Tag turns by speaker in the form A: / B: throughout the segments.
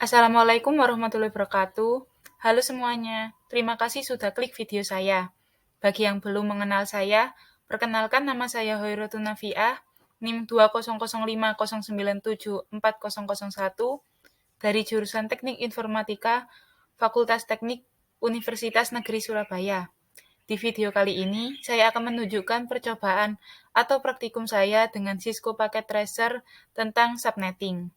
A: Assalamualaikum warahmatullahi wabarakatuh. Halo semuanya, terima kasih sudah klik video saya. Bagi yang belum mengenal saya, perkenalkan nama saya Hoirotun Nafiah, NIM 20050974001 dari jurusan Teknik Informatika, Fakultas Teknik Universitas Negeri Surabaya. Di video kali ini, saya akan menunjukkan percobaan atau praktikum saya dengan Cisco Packet Tracer tentang subnetting.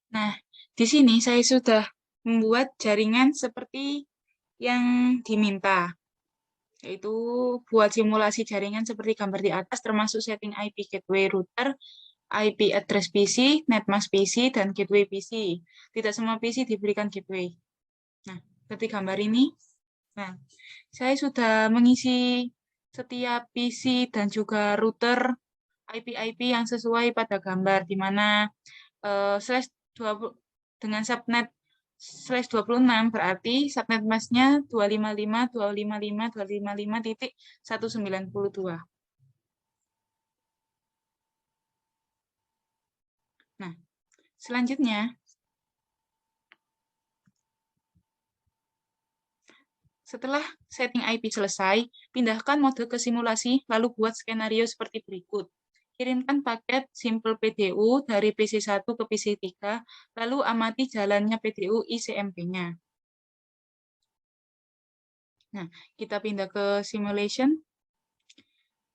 A: Nah, di sini saya sudah membuat jaringan seperti yang diminta, yaitu buat simulasi jaringan seperti gambar di atas, termasuk setting IP gateway router, IP address PC, netmask PC, dan gateway PC. Tidak semua PC diberikan gateway. Nah, seperti gambar ini. Nah, saya sudah mengisi setiap PC dan juga router IP-IP yang sesuai pada gambar, di mana slash 20 dengan subnet slash 26 berarti subnet masknya 255.255.255.192. Nah, selanjutnya setelah setting IP selesai, pindahkan mode ke simulasi lalu buat skenario seperti berikut. Kirimkan paket simple PDU dari PC1 ke PC3, lalu amati jalannya PDU ICMP-nya. Nah, kita pindah ke simulation.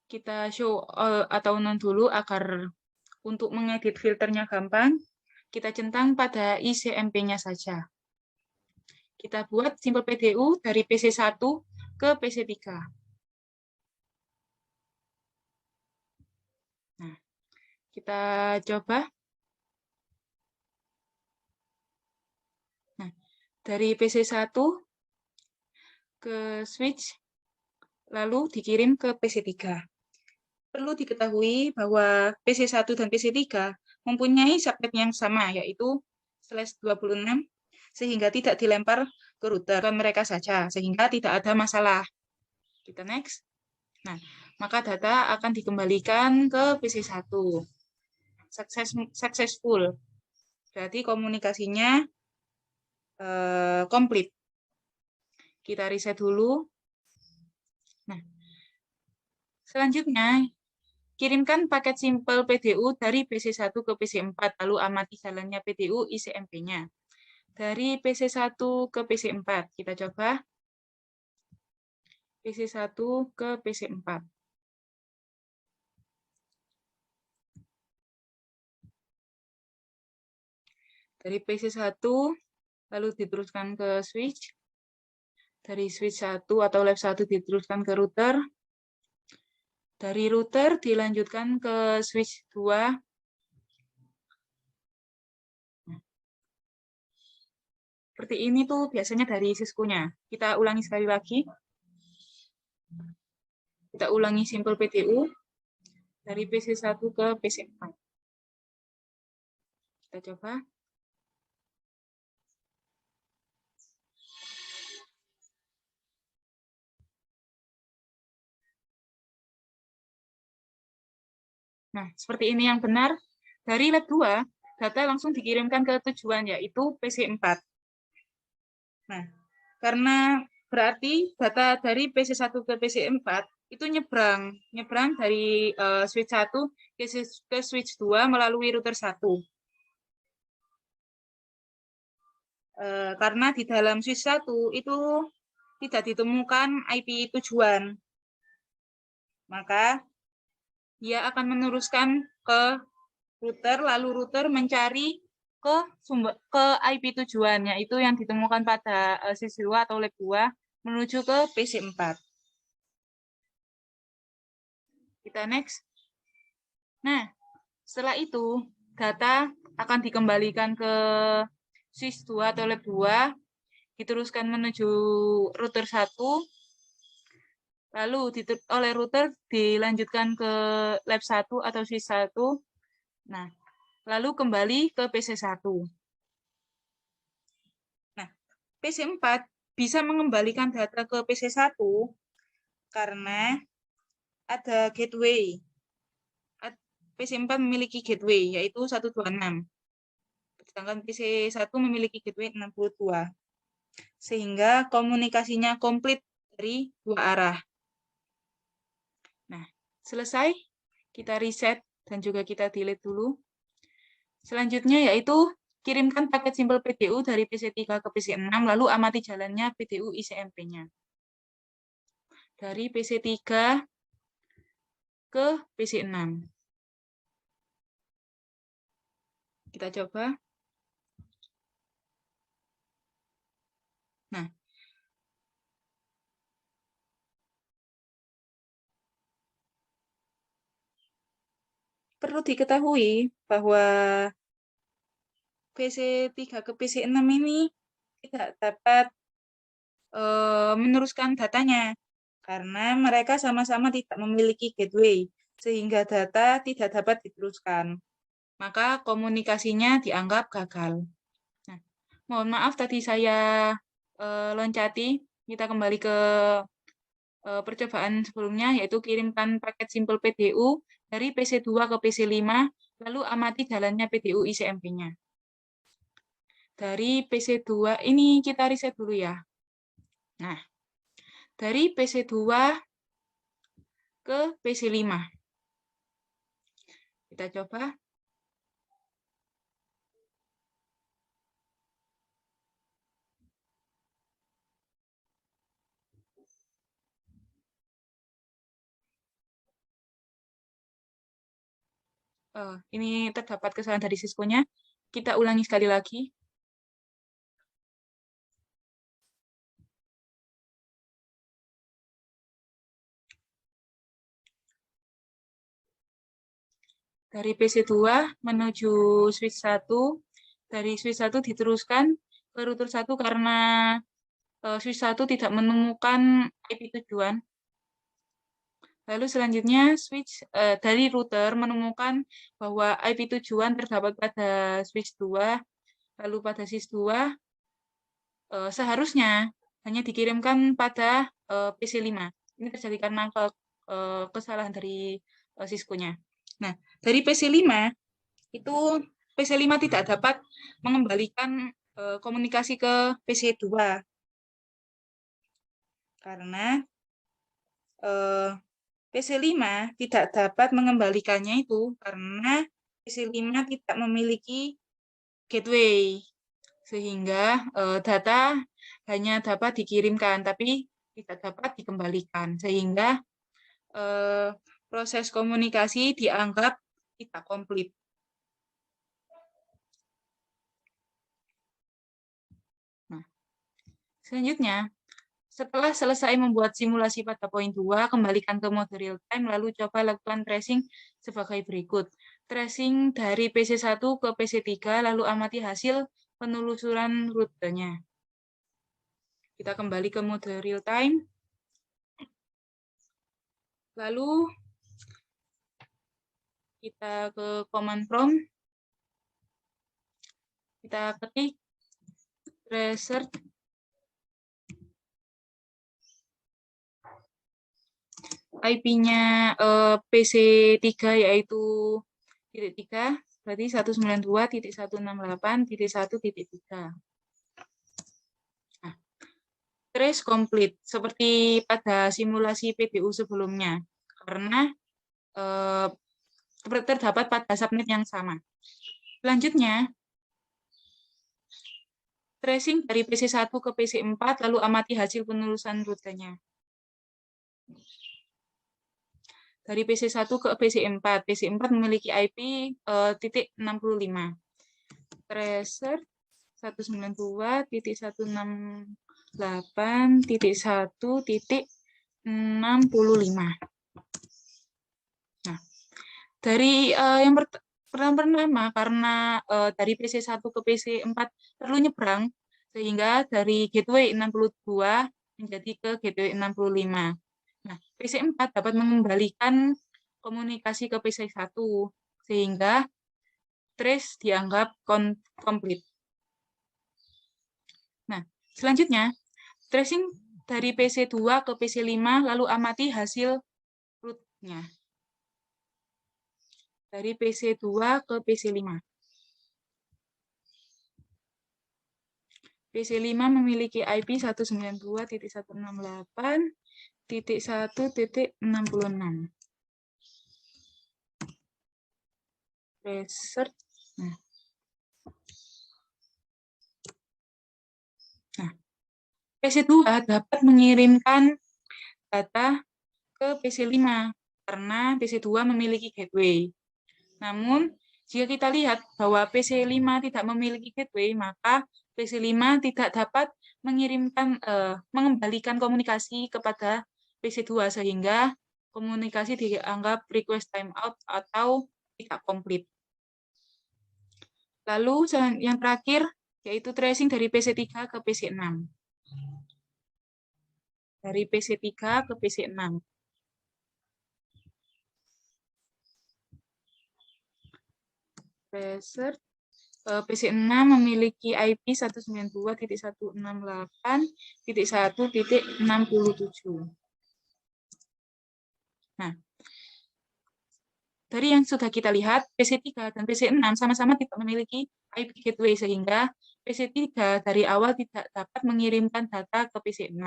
A: Kita show all atau none dulu agar untuk mengedit filternya gampang. Kita centang pada ICMP-nya saja. Kita buat simple PDU dari PC1 ke PC3. Nah, kita coba. Nah, dari PC1 ke switch, lalu dikirim ke PC3. Perlu diketahui bahwa PC1 dan PC3 mempunyai subnet yang sama, yaitu /26, sehingga tidak dilempar ke router mereka saja, sehingga tidak ada masalah. Kita next. Nah, maka data akan dikembalikan ke PC1. Successful. Berarti komunikasinya komplit. Kita reset dulu. Nah, selanjutnya kirimkan paket simple PDU dari PC1 ke PC4, lalu amati jalannya PDU ICMP-nya. Dari PC1 ke PC4, kita coba. PC1 ke PC4. Dari PC1, lalu diteruskan ke switch. Dari switch 1 atau lab 1 diteruskan ke router. Dari router dilanjutkan ke switch 2. Seperti ini tuh biasanya dari Cisco-nya. Kita ulangi sekali lagi. Kita ulangi simple PDU dari PC1 ke PC4. Kita coba. Nah, seperti ini yang benar. Dari lab 2, data langsung dikirimkan ke tujuan, yaitu PC4. Nah, karena berarti data dari PC1 ke PC4 itu nyebrang dari switch 1 ke switch 2 melalui router 1. Karena di dalam switch 1 itu tidak ditemukan IP tujuan. Maka dia akan meneruskan ke router, lalu router mencari ke IP tujuan, yaitu yang ditemukan pada switch 2 atau lab 2 menuju ke PC4. Kita next. Nah, setelah itu data akan dikembalikan ke switch 2 atau lab 2, diteruskan menuju router 1, lalu oleh router dilanjutkan ke lab 1 atau switch 1. Nah, lalu kembali ke PC1. Nah, PC4 bisa mengembalikan data ke PC1 karena ada gateway. PC4 memiliki gateway, yaitu 126. Sedangkan PC1 memiliki gateway 62. Sehingga komunikasinya komplit dari dua arah. Nah, selesai. Kita reset dan juga kita delete dulu. Selanjutnya yaitu kirimkan paket simpel PDU dari PC3 ke PC6, lalu amati jalannya PDU ICMP-nya. Dari PC3 ke PC6. Kita coba. Nah, perlu diketahui bahwa PC3 ke PC6 ini tidak dapat meneruskan datanya karena mereka sama-sama tidak memiliki gateway sehingga data tidak dapat diteruskan. Maka komunikasinya dianggap gagal. Nah, mohon maaf tadi saya loncati. Kita kembali ke percobaan sebelumnya, yaitu kirimkan paket simpel PDU dari PC2 ke PC5, lalu amati jalannya PDU ICMP-nya. Dari PC2 ini kita reset dulu ya. Nah, dari PC2 ke PC5. Kita coba. Ini terdapat kesalahan dari Cisco-nya. Kita ulangi sekali lagi. Dari PC2 menuju switch 1. Dari switch 1 diteruskan ke router 1 karena switch 1 tidak menemukan IP tujuan. Lalu selanjutnya switch dari router menemukan bahwa IP tujuan terdapat pada switch 2, lalu pada switch 2 seharusnya hanya dikirimkan pada PC5. Ini terjadi karena kesalahan dari Cisco-nya. Nah, dari PC5 itu PC5 tidak dapat mengembalikan komunikasi ke PC2 karena PC5 tidak dapat mengembalikannya itu karena PC5 tidak memiliki gateway sehingga data hanya dapat dikirimkan tapi tidak dapat dikembalikan sehingga proses komunikasi dianggap tidak komplit. Nah, selanjutnya setelah selesai membuat simulasi pada poin 2, kembalikan ke mode real time, lalu coba lakukan tracing sebagai berikut. Tracing dari PC1 ke PC3, lalu amati hasil penelusuran rutenya. Kita kembali ke mode real time. Lalu kita ke command prompt. Kita ketik tracer IP-nya PC3 yaitu .3, berarti 192.168.1.3. Nah, trace complete seperti pada simulasi PDU sebelumnya karena terdapat pada subnet yang sama. Selanjutnya, tracing dari PC1 ke PC4 lalu amati hasil penelusuran rutenya. Dari PC1 ke PC4. PC4 memiliki IP .65. Tracer 192.168.1.65. Nah, dari yang pertama karena dari PC1 ke PC4 perlu nyebrang sehingga dari gateway 62 menjadi ke gateway 65. Nah, PC4 dapat mengembalikan komunikasi ke PC1 sehingga trace dianggap komplit. Nah, selanjutnya tracing dari PC2 ke PC5 lalu amati hasil root-nya. dari PC2 ke PC5. PC5 memiliki IP 192.168.1.66. Research. Nah, PC2 dapat mengirimkan data ke PC5 karena PC2 memiliki gateway. Namun, jika kita lihat bahwa PC5 tidak memiliki gateway, maka PC5 tidak dapat mengembalikan komunikasi kepada PC2 sehingga komunikasi dianggap request timeout atau tidak komplit. Lalu yang terakhir yaitu tracing dari PC3 ke PC6. Dari PC3 ke PC6. Research. PC6 memiliki IP 192.168.1.67. Nah, dari yang sudah kita lihat, PC3 dan PC6 sama-sama tidak memiliki IP gateway, sehingga PC3 dari awal tidak dapat mengirimkan data ke PC6.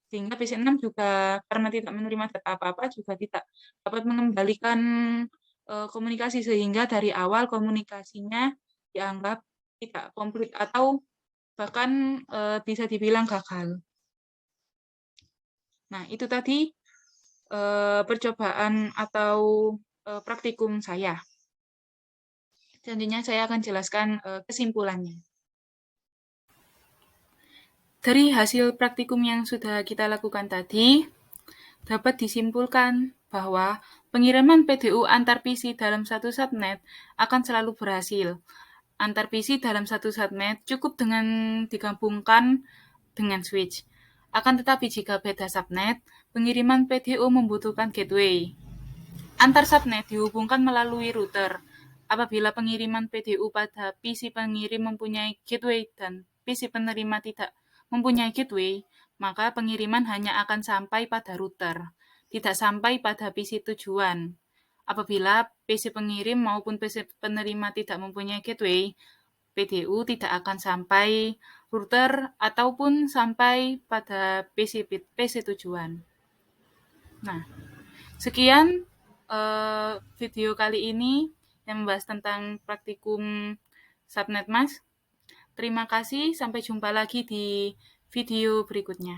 A: Sehingga PC6 juga karena tidak menerima data apa-apa, juga tidak dapat mengembalikan komunikasi, sehingga dari awal komunikasinya dianggap tidak komplit atau bahkan bisa dibilang gagal. Nah, itu tadi percobaan atau praktikum saya. Selanjutnya saya akan jelaskan kesimpulannya. Dari hasil praktikum yang sudah kita lakukan tadi, dapat disimpulkan bahwa pengiriman PDU antar PC dalam satu subnet akan selalu berhasil. Antar PC dalam satu subnet cukup dengan digabungkan dengan switch. Akan tetapi jika beda subnet, pengiriman PDU membutuhkan gateway. Antar subnet dihubungkan melalui router. Apabila pengiriman PDU pada PC pengirim mempunyai gateway dan PC penerima tidak mempunyai gateway, maka pengiriman hanya akan sampai pada router, tidak sampai pada PC tujuan. Apabila PC pengirim maupun PC penerima tidak mempunyai gateway, PDU tidak akan sampai router ataupun sampai pada PC tujuan. Nah, sekian video kali ini yang membahas tentang praktikum Subnet Mas. Terima kasih, sampai jumpa lagi di video berikutnya.